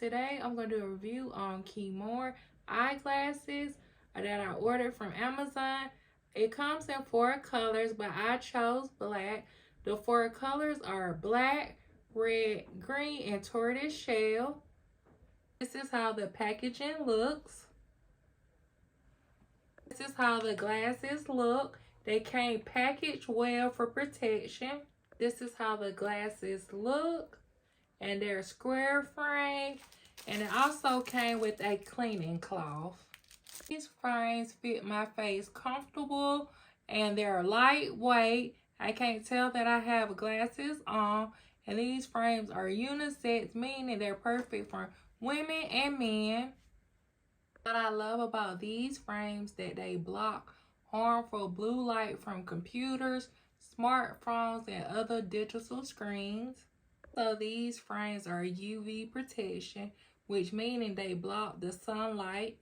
today I'm going to do a review on Kimorn eyeglasses that I ordered from Amazon. It comes in 4 colors, but I chose black. The 4 colors are black, red, green, and tortoise shell. This is how the packaging looks. This is how the glasses look. They came packaged well for protection. This is how the glasses look. And they're square frame, and it also came with a cleaning cloth. These frames fit my face comfortable, and they're lightweight. I can't tell that I have glasses on, and these frames are unisex, meaning they're perfect for women and men. What I love about these frames that they block harmful blue light from computers, smartphones, and other digital screens. So these frames are UV protection, which meaning they block the sunlight.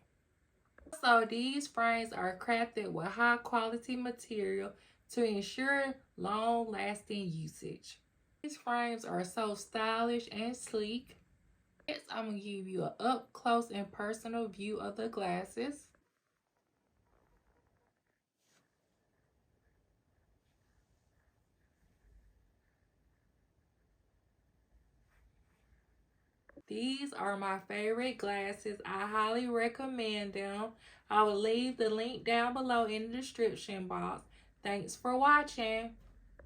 So these frames are crafted with high quality material to ensure long lasting usage. These frames are so stylish and sleek. Next, I'm going to give you an up close and personal view of the glasses. These are my favorite glasses. I highly recommend them. I will leave the link down below in the description box. Thanks for watching.